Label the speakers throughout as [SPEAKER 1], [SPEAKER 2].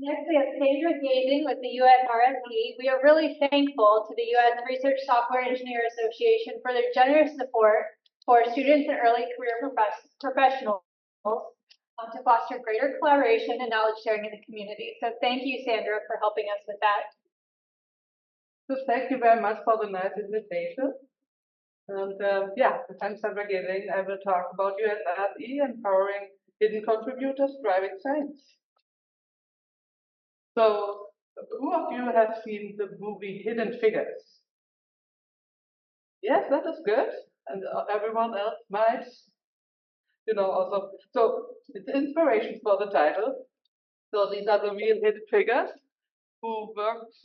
[SPEAKER 1] Next, we have Sandra Gesing with the US-RSE. We are really thankful to the US Research Software Engineer Association for their generous support for students and early career professionals to foster greater collaboration and knowledge sharing in the community. So thank you, Sandra, for helping us with that.
[SPEAKER 2] So thank you very much for the nice invitation. And I'm Sandra Gesing. I will talk about US-RSE empowering hidden contributors driving science. So who of you have seen the movie Hidden Figures? Yes, that is good. And everyone else might, also. So it's inspiration for the title. So these are the real hidden figures who worked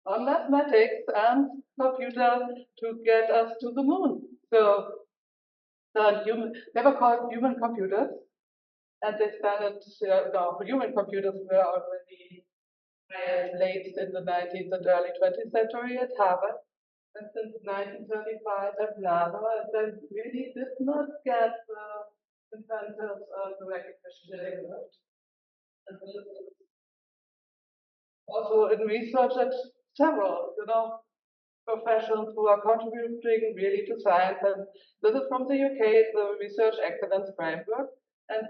[SPEAKER 2] on mathematics and computer to get us to the moon. So they were called human computers, and they started, human computers were already late in the 19th and early 20th century at Harvard, and since 1935 at NASA, they really did not get the incentives of the recognition they deserved. And also in research at several, professions who are contributing really to science. And this is from the UK, the Research Excellence Framework. And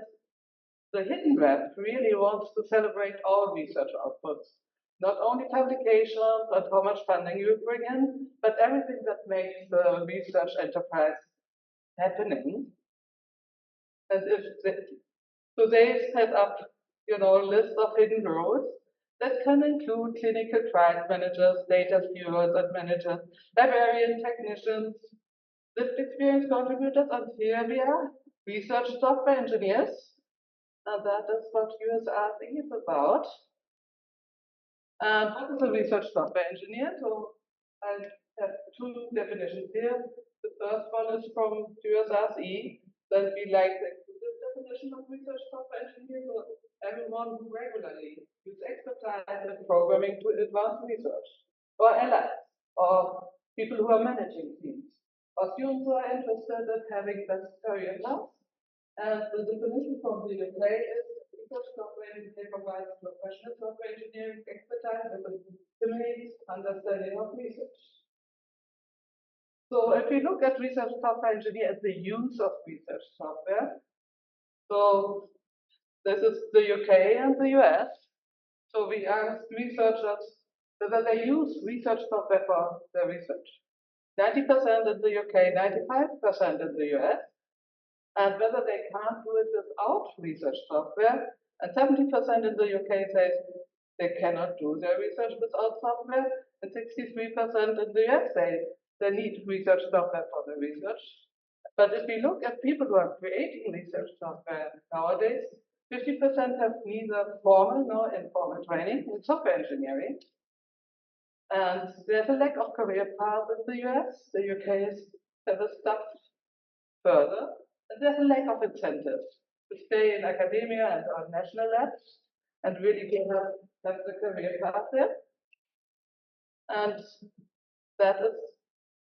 [SPEAKER 2] the Hidden Rep really wants to celebrate all research outputs, not only publications and how much funding you bring in, but everything that makes the research enterprise happening. And so they set up, a list of hidden roles that can include clinical trials managers, data stewards and managers, librarian technicians, lived experience contributors, and here we are, research software engineers. And that is what US-RSE is about. And what is a research software engineer? So I have two definitions here. The first one is from US-RSE, that we like the inclusive definition of research software engineer. So everyone who regularly uses expertise in programming to advance research, or allies, or people who are managing teams, or students who are interested in having best career paths. And the definition from the UK is research software engineer provides professional software engineering expertise with a stimulates understanding of research. So if we look at research software engineer as the use of research software, so this is the UK and the US. So we ask researchers whether they use research software for their research. 90% in the UK, 95% in the US. And whether they can't do it without research software. And 70% in the UK says they cannot do their research without software, and 63% in the US say they need research software for their research. But if we look at people who are creating research software nowadays, 50% have neither formal nor informal training in software engineering. And there's a lack of career paths in the US. The UK has a step further. And there's a lack of incentives to stay in academia and on national labs and really have the career path there. And that is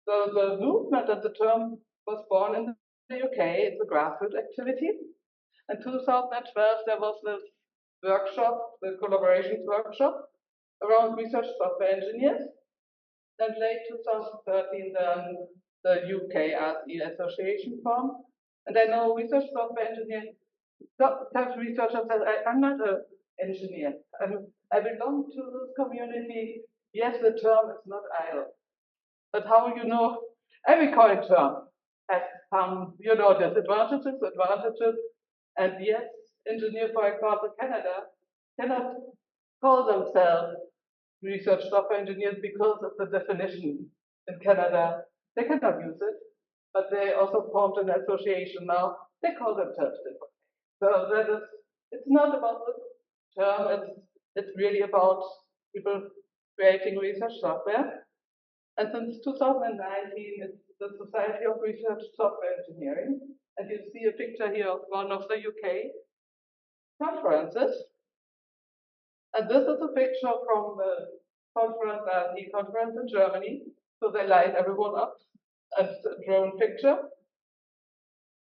[SPEAKER 2] the movement and the term was born in the UK. It's a grassroots activity. In 2012, there was this workshop, the collaborations workshop, around research software engineers. And late 2013, then the UK-RSE Association formed. And I know research software engineers, have researchers that I'm not an engineer. I belong to this community. Yes, the term is not idle. But how every current term has some, disadvantages, advantages. And yes, engineers, for example, Canada, cannot call themselves research software engineers because of the definition in Canada. They cannot use it, but they also formed an association now. They call themselves different. So it's not about the term, it's really about people creating research software. And since 2019, it's the Society of Research Software Engineering. And you see a picture here of one of the UK conferences. And this is a picture from the RSE conference in Germany. So they line everyone up and a drone picture.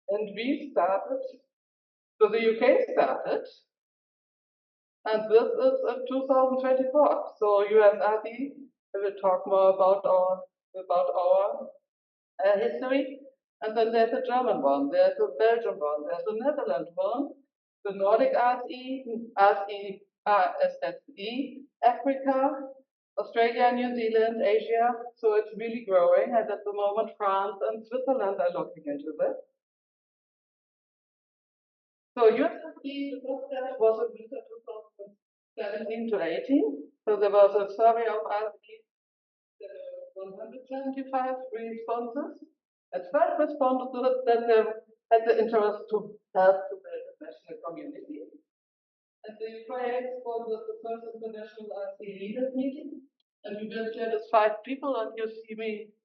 [SPEAKER 2] And we started, so the UK started And this is in 2024. So US-RSE, we will talk more about our history. And then there's a German one, there's a Belgian one, there's a Netherlands one, the Nordic RSE, RSE, Africa, Australia, New Zealand, Asia. So it's really growing. And at the moment, France and Switzerland are looking into this. So US-RSE, the first step was in 2017 to 18. So there was a survey of RSE, 175 responses. And 12 responded that they had the interest to help to build a national community. And the project was the first international RSE leaders meeting. And we built there with 5 people, and you see me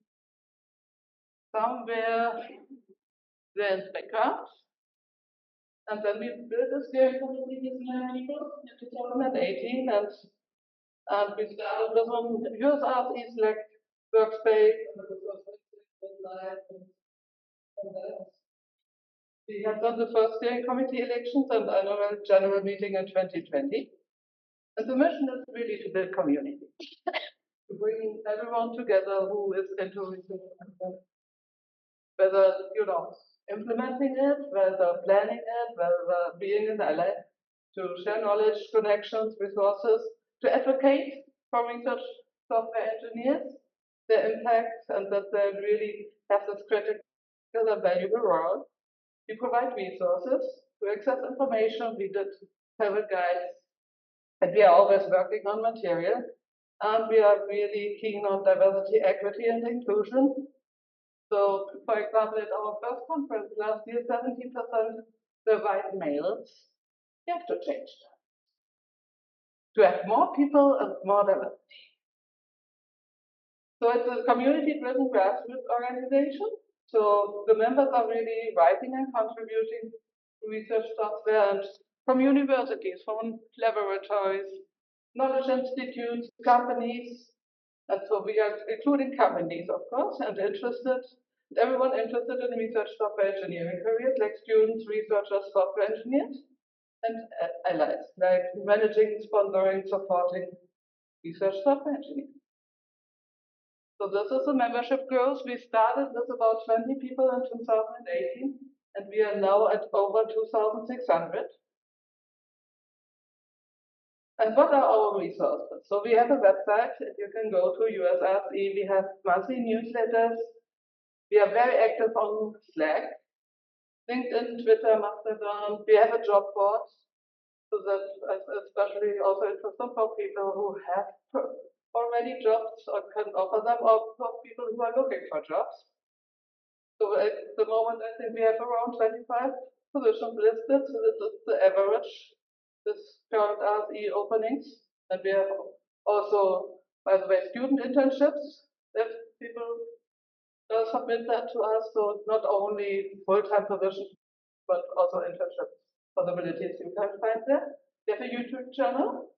[SPEAKER 2] somewhere there in the background. And then we built a steering committee with 9 people in 2018, and we started with an US-RSE Select workspace, and it was live. We have done the first steering committee elections and annual general meeting in 2020. And the mission is really to build community, to bring everyone together who is into research, whether, implementing it, whether planning it, whether being an ally, to share knowledge, connections, resources, to advocate for research software engineers, their impacts, and that they really have this critical and valuable role. We provide resources to access information. We did several guides, and we are always working on material. And we are really keen on diversity, equity, and inclusion. So, for example, at our first conference last year, 70% were white males. We have to change that. To have more people and more diversity. So it's a community-driven grassroots organization. So the members are really writing and contributing to research software, and from universities, from laboratories, knowledge institutes, companies. And so we are including companies, of course, and everyone interested in research software engineering careers, like students, researchers, software engineers, and allies, like managing, sponsoring, supporting research software engineering. So this is the membership growth. We started with about 20 people in 2018, and we are now at over 2,600. And what are our resources? So we have a website. You can go to US-RSE. We have monthly newsletters. We are very active on Slack, LinkedIn, Twitter, Mastodon. We have a job board, so that especially also interesting for people who have already jobs or can offer them, or for people who are looking for jobs. So at the moment, I think we have around 25 positions listed. So this is the average, this current RSE openings. And we have also, by the way, student internships that people submit that to us. So not only full-time positions, but also internship possibilities you can find there. We have a YouTube channel.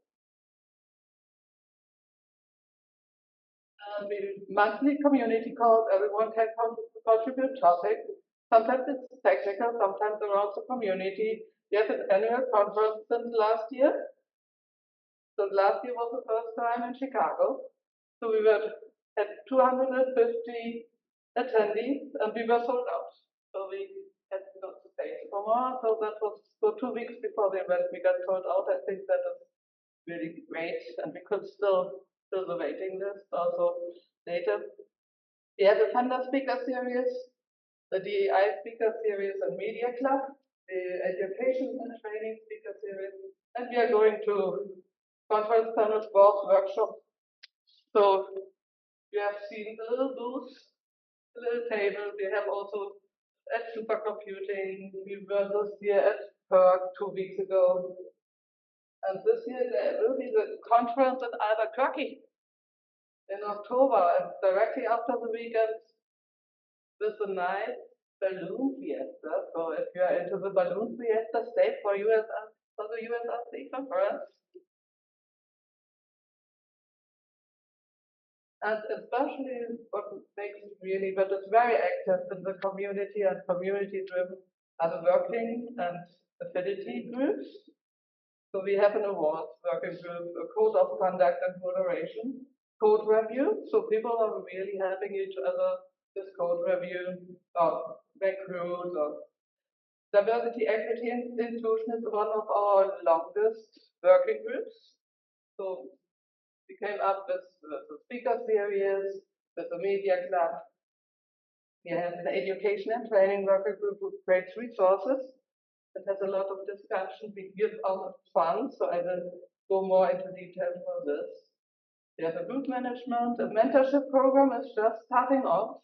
[SPEAKER 2] We monthly community calls. Everyone can contribute topics. Sometimes it's technical, sometimes around the community. We have an annual conference since last year. So last year was the first time in Chicago. So we were at 250 attendees, and we were sold out. So we had no space for more. So that was 2 weeks before the event. We got sold out. I think that is really great, and we could still fill the waiting list also later. We have a funder speaker series, the DEI speaker series and media club, the education and training speaker series, and we are going to conference panels, boards, workshops. So you have seen the little booth, the little table. We have also at supercomputing. We were this year at PERC 2 weeks ago. And this year there will be the conference in Albuquerque in October, and directly after the weekend with a nice balloon fiesta. So if you are into the balloon fiesta, stay for the US-RSE conference. And especially what makes it really, but it's very active in the community and community driven are the working and affinity groups. So we have an awards working group, a code of conduct and moderation, code review. So people are really helping each other with code review, or recruit, or diversity, equity, and inclusion is one of our longest working groups. So we came up with the speaker series, with the media club. We have the education and training working group with great resources. It has a lot of discussion. We give out funds, so I will go more into detail for this. We have a group management, a mentorship program is just starting off.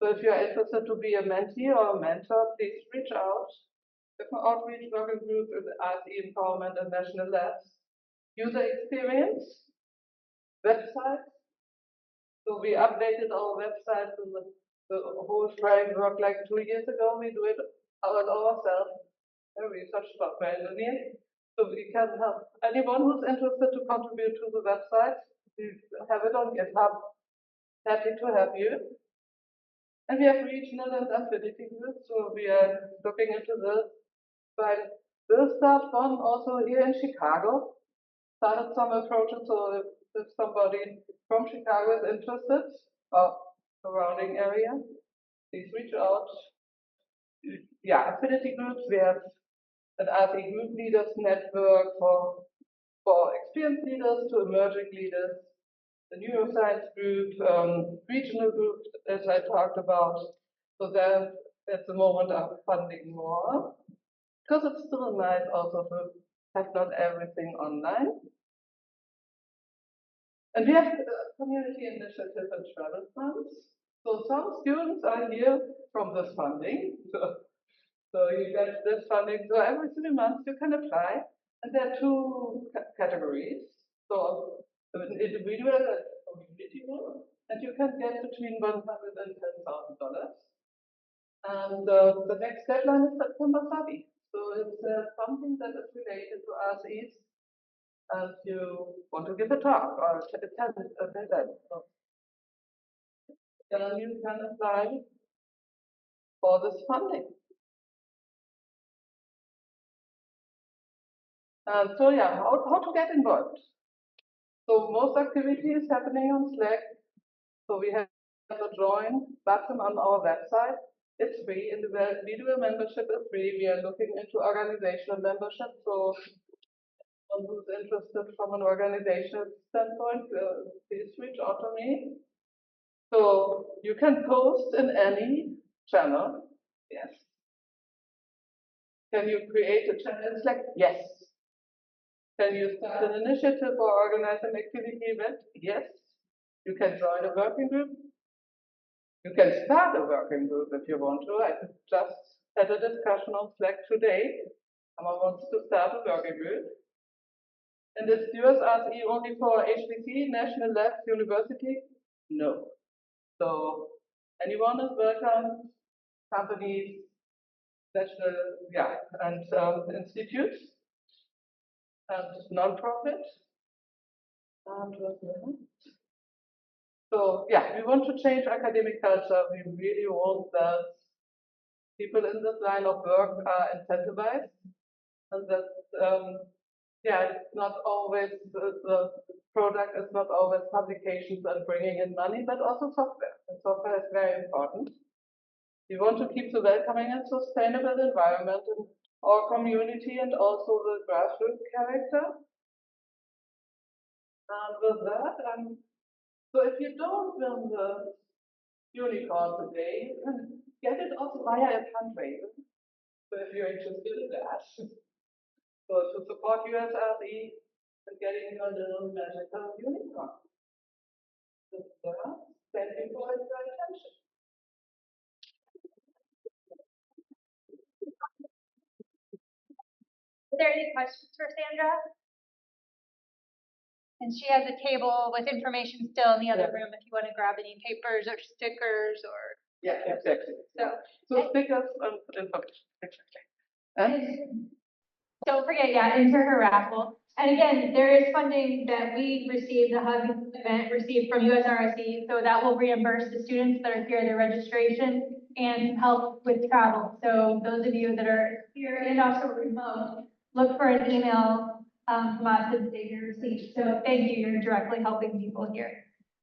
[SPEAKER 2] So if you're interested to be a mentee or a mentor, please reach out. We have an outreach working group with RSE empowerment and national labs. User experience, websites. So we updated our website to the whole framework like 2 years ago. We do it ourselves, a research software engineer. So we can help anyone who's interested to contribute to the website. We have it on GitHub. Happy to have you. And we have regional and affinity groups, so we are looking into this. But we'll start one also here in Chicago. Started some approaches, so if somebody from Chicago is interested, or surrounding area, please reach out. Yeah, affinity groups, we have an RSE group leaders network for experienced leaders to emerging leaders, the neuroscience group, regional groups, as I talked about. So that at the moment are funding more, because it's still nice also to have not everything online. And we have community initiative and travel funds. So some students are here from this funding. So you get this funding. So every 3 months you can apply. And there are two categories. So an individual and community one. And you can get between $100 and $10,000. And the next deadline is September 30. So it's something that is related to RSEs. And you want to give a talk or attend an event, then you can apply for this funding. And so yeah, how to get involved? So most activity is happening on Slack. So we have a join button on our website. It's free. Individual membership is free. We are looking into organizational membership. So anyone who's interested from an organizational standpoint, please reach out to me. So you can post in any channel. Yes. Can you create a channel in Slack? Yes. Can you start an initiative or organize an activity event? Yes. You can join a working group. You can start a working group if you want to. I just had a discussion on Slack today. Someone wants to start a working group. And is US-RSE only for HPC, national labs, university? No. So anyone is welcome, companies, national, yeah, and institutes, and non-profit. And so yeah, we want to change academic culture. We really want that people in this line of work are incentivized, and that yeah, it's not always the product is not always publications and bringing in money, but also software. And software is very important. We want to keep the welcoming and sustainable environment in our community and also the grassroots character. And with that, so if you don't win the unicorn today, you can get it also via a fundraiser. So if you're interested in that, so to support US-RSE and getting a little magical unicorn. With that, thank you for your attention.
[SPEAKER 1] Are there any questions for Sandra? And she has a table with information still in the other room if you want to grab any papers or stickers or.
[SPEAKER 2] Yeah, exactly. So stickers and information, exactly. And
[SPEAKER 1] don't forget, yeah, enter her raffle. And again, there is funding that we received, the Hug event received from US-RSE, so that will reimburse the students that are here, their registration and help with travel. So those of you that are here and also remote, look for an email from us and save your receipt. So thank you, you're directly helping people here.